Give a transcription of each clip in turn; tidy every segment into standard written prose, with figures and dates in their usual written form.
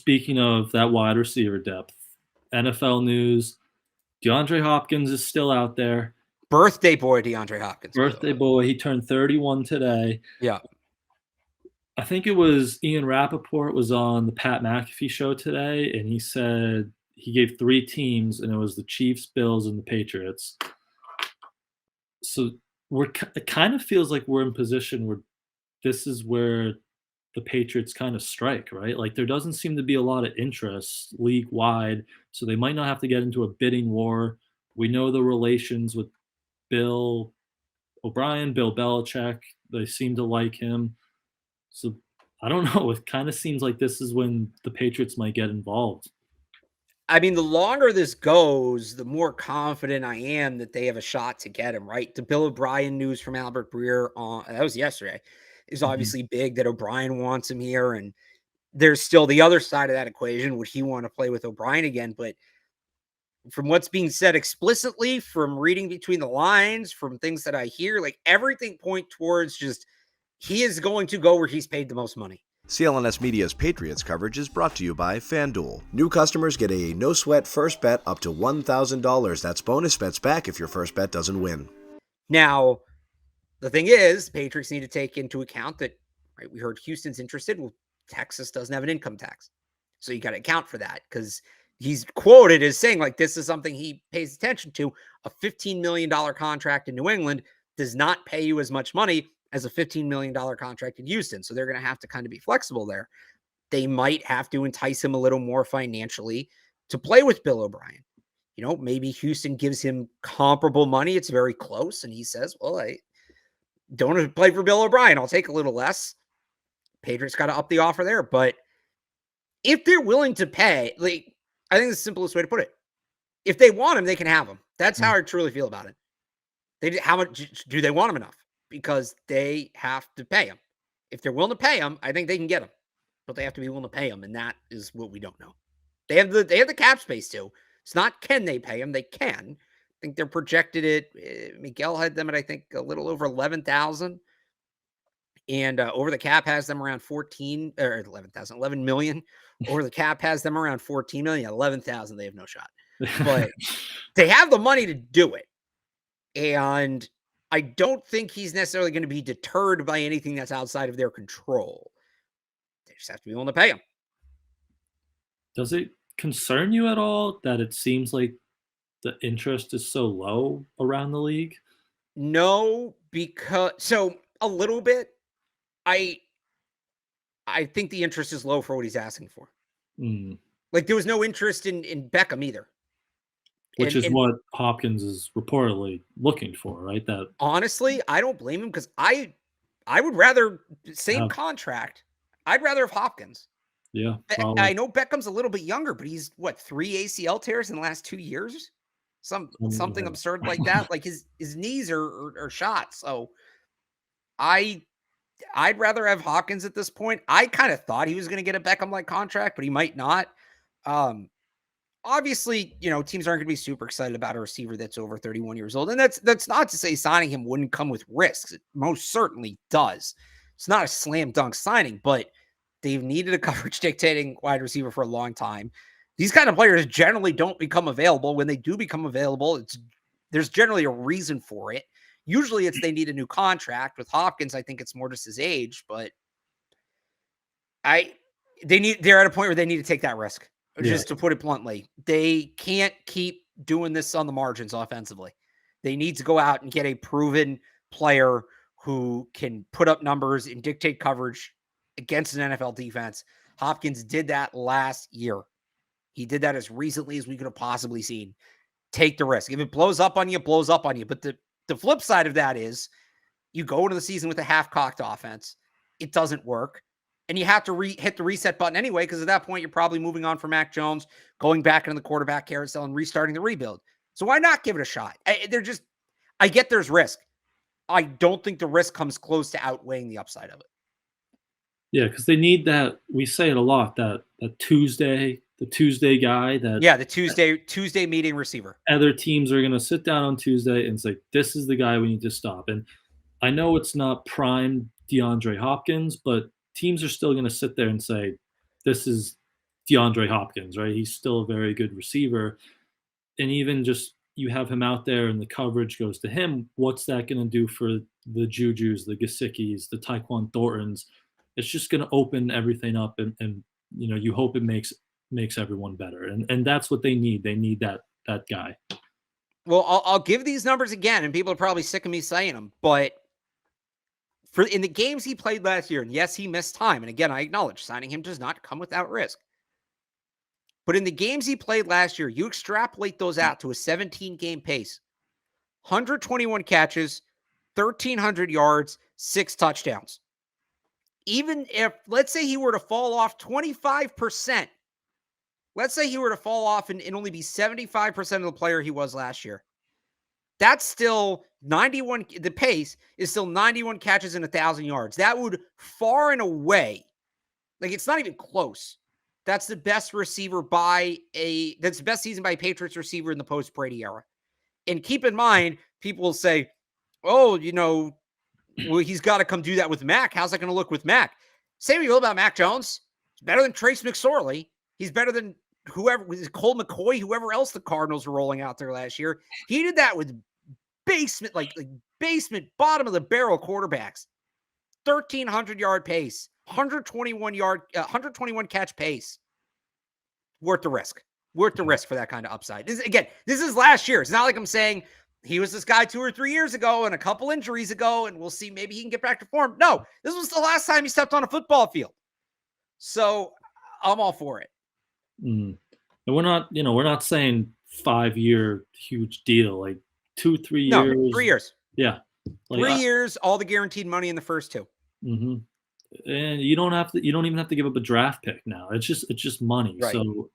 speaking of that wide receiver depth, NFL news, DeAndre Hopkins is still out there. Birthday boy DeAndre Hopkins. Birthday boy. He turned 31 today. Yeah. I think it was Ian Rappaport was on the Pat McAfee show today, and he said he gave 3 teams, and it was the Chiefs, Bills, and the Patriots. So it kind of feels like we're in position where this is where the Patriots kind of strike, right? Like there doesn't seem to be a lot of interest league-wide, so they might not have to get into a bidding war. We know the relations with Bill O'Brien, Bill Belichick. They seem to like him. So I don't know. It kind of seems like this is when the Patriots might get involved. I mean, the longer this goes, the more confident I am that they have a shot to get him, right? The Bill O'Brien news from Albert Breer, that was yesterday, is obviously big that O'Brien wants him here. And there's still the other side of that equation. Would he want to play with O'Brien again? But from what's being said explicitly, from reading between the lines, from things that I hear, like everything point towards just he is going to go where he's paid the most money. CLNS Media's Patriots coverage is brought to you by FanDuel. New customers get a no-sweat first bet up to $1,000. That's bonus bets back if your first bet doesn't win. Now, the thing is, Patriots need to take into account that, right, we heard Houston's interested. Well, Texas doesn't have an income tax. So you got to account for that because he's quoted as saying, like, this is something he pays attention to. A $15 million contract in New England does not pay you as much money as a $15 million contract in Houston. So they're going to have to kind of be flexible there. They might have to entice him a little more financially to play with Bill O'Brien. You know, maybe Houston gives him comparable money. It's very close. And he says, well, I don't want to play for Bill O'Brien. I'll take a little less. Patriots got to up the offer there. But if they're willing to pay, like, I think the simplest way to put it, if they want him, they can have him. That's how I truly feel about it. How much do they want him enough? Because they have to pay him. If they're willing to pay him, I think they can get him, but they have to be willing to pay him, and that is what we don't know. They have the cap space too. It's not can they pay him? They can. I think they're projected it. Miguel had them at I think a little over 11,000, and over the cap has them around 14 or 11 million. Over the cap has them around 14 million. 11,000, they have no shot, but they have the money to do it, and I don't think he's necessarily going to be deterred by anything that's outside of their control. They just have to be willing to pay him. Does it concern you at all that it seems like the interest is so low around the league? No, because a little bit. I think the interest is low for what he's asking for. Like there was no interest in Beckham either. Which is what Hopkins is reportedly looking for, right? That honestly, I don't blame him because I would rather same contract. I'd rather have Hopkins. Yeah, probably. I know Beckham's a little bit younger, but he's what 3 ACL tears in the last 2 years, something absurd like that. Like his knees are shot. So I'd rather have Hopkins at this point. I kind of thought he was going to get a Beckham-like contract, but he might not. Obviously, you know, teams aren't going to be super excited about a receiver that's over 31 years old. And that's not to say signing him wouldn't come with risks. It most certainly does. It's not a slam dunk signing, but they've needed a coverage dictating wide receiver for a long time. These kind of players generally don't become available. When they do become available, there's generally a reason for it. Usually it's they need a new contract. With Hopkins, I think it's more just his age, but they're at a point where they need to take that risk. Just to put it bluntly, they can't keep doing this on the margins offensively. They need to go out and get a proven player who can put up numbers and dictate coverage against an NFL defense. Hopkins did that last year. He did that as recently as we could have possibly seen. Take the risk. If it blows up on you, it blows up on you. But the flip side of that is you go into the season with a half-cocked offense. It doesn't work. And you have to hit the reset button anyway, because at that point, you're probably moving on from Mac Jones, going back into the quarterback carousel and restarting the rebuild. So why not give it a shot? I get there's risk. I don't think the risk comes close to outweighing the upside of it. Yeah, because they need that. We say it a lot, the Tuesday guy. The Tuesday meeting receiver. Other teams are going to sit down on Tuesday and say, this is the guy we need to stop. And I know it's not prime DeAndre Hopkins, but teams are still going to sit there and say, this is DeAndre Hopkins, right? He's still a very good receiver. And even just you have him out there and the coverage goes to him, what's that going to do for the Jujus, the Gesicki's, the Tyquan Thorntons? It's just going to open everything up, and you hope it makes everyone better, and that's what they need. They need that guy. Well, I'll give these numbers again, and people are probably sick of me saying them, but in the games he played last year, and yes, he missed time, and again, I acknowledge signing him does not come without risk. But in the games he played last year, you extrapolate those out to a 17-game pace. 121 catches, 1,300 yards, 6 touchdowns. Even if, let's say he were to fall off 25%, let's say he were to fall off and only be 75% of the player he was last year, that's still 91. The pace is still 91 catches and 1,000 yards. That would far and away, like it's not even close. That's the best receiver that's the best season by a Patriots receiver in the post-Brady era. And keep in mind, people will say, oh, well, he's got to come do that with Mac. How's that going to look with Mac? Same you feel about Mac Jones. He's better than Trace McSorley. He's better than whoever was Cole McCoy, whoever else the Cardinals were rolling out there last year. He did that with basement, like basement, bottom of the barrel quarterbacks. 1,300 yard pace, 121 catch pace. Worth the risk. Worth the risk for that kind of upside. This is last year. It's not like I'm saying he was this guy 2 or 3 years ago and a couple injuries ago, and we'll see maybe he can get back to form. No, this was the last time he stepped on a football field. So I'm all for it. And we're not saying 5-year huge deal, like 2-3 years. No, 3 years. Yeah. Like 3 years, all the guaranteed money in the first 2. Mm-hmm. And you don't even have to give up a draft pick now. It's just money. Right. So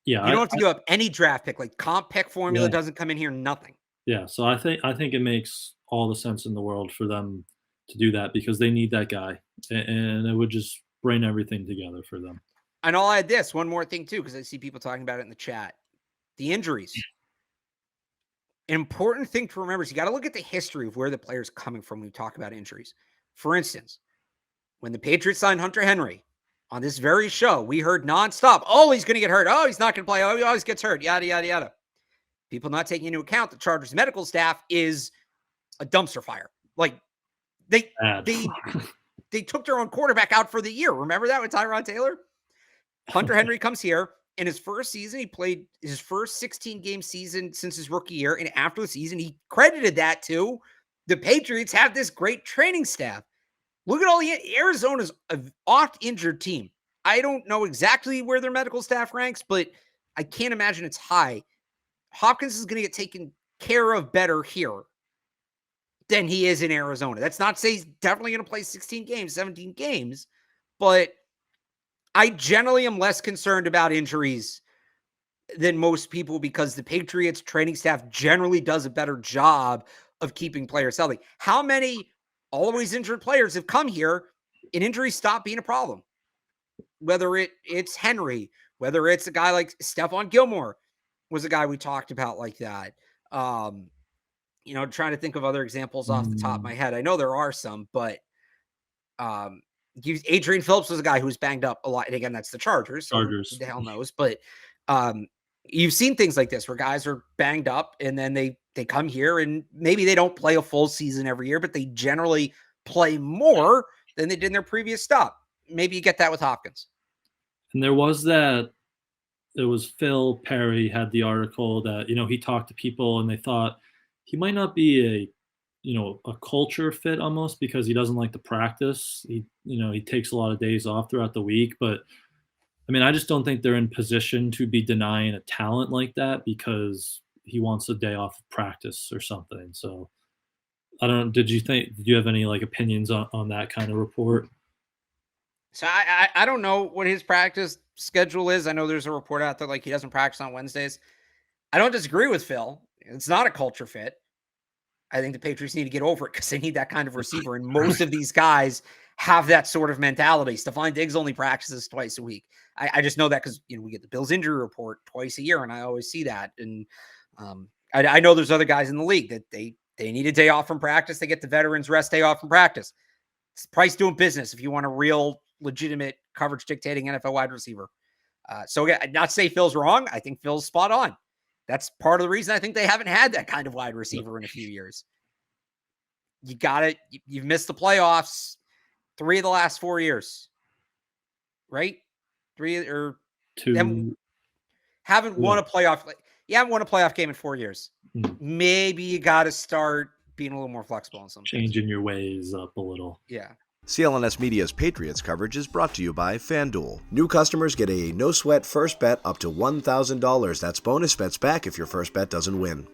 yeah. You don't have to give up any draft pick. Like comp pick formula doesn't come in here, nothing. Yeah. So I think it makes all the sense in the world for them to do that because they need that guy. And it would just bring everything together for them. And I'll add this one more thing too, because I see people talking about it in the chat. The injuries. An important thing to remember is you got to look at the history of where the player's coming from when we talk about injuries. For instance, when the Patriots signed Hunter Henry on this very show, we heard nonstop, oh, he's going to get hurt. Oh, he's not going to play. Oh, he always gets hurt. Yada, yada, yada. People not taking into account the Chargers medical staff is a dumpster fire. Like they took their own quarterback out for the year. Remember that with Tyrod Taylor? Hunter Henry comes here. In his first season, he played his first 16-game season since his rookie year. And after the season, he credited that to the Patriots have this great training staff. Look at all Arizona's an oft-injured team. I don't know exactly where their medical staff ranks, but I can't imagine it's high. Hopkins is going to get taken care of better here than he is in Arizona. That's not to say he's definitely going to play 16 games, 17 games, but I generally am less concerned about injuries than most people because the Patriots training staff generally does a better job of keeping players healthy. How many always injured players have come here and injuries stop being a problem? Whether it's Henry, whether it's a guy like Stephon Gilmore was a guy we talked about like that. Trying to think of other examples off the top of my head. I know there are some, but Adrian Phillips was a guy who was banged up a lot. And again, that's the Chargers. So who the hell knows? But you've seen things like this where guys are banged up and then they come here and maybe they don't play a full season every year, but they generally play more than they did in their previous stop. Maybe you get that with Hopkins. And it was Phil Perry had the article that, he talked to people and they thought he might not be a culture fit almost because he doesn't like to practice. He takes a lot of days off throughout the week, but I just don't think they're in position to be denying a talent like that because he wants a day off of practice or something. So I don't know. Did you have any opinions on that kind of report? So I don't know what his practice schedule is. I know there's a report out there he doesn't practice on Wednesdays. I don't disagree with Phil. It's not a culture fit. I think the Patriots need to get over it because they need that kind of receiver. And most of these guys have that sort of mentality. Stephon Diggs only practices twice a week. I just know that because we get the Bills injury report twice a year, and I always see that. And I know there's other guys in the league that they need a day off from practice. They get the veterans rest day off from practice. It's price doing business if you want a real legitimate coverage dictating NFL wide receiver. So again, not to say Phil's wrong. I think Phil's spot on. That's part of the reason I think they haven't had that kind of wide receiver in a few years. You got it. You've missed the playoffs 3 of the last 4 years, right? 3 or 2. Haven't won a playoff. You haven't won a playoff game in 4 years. Mm-hmm. Maybe you got to start being a little more flexible in some Changing your ways up a little. Yeah. CLNS Media's Patriots coverage is brought to you by FanDuel. New customers get a no-sweat first bet up to $1,000. That's bonus bets back if your first bet doesn't win.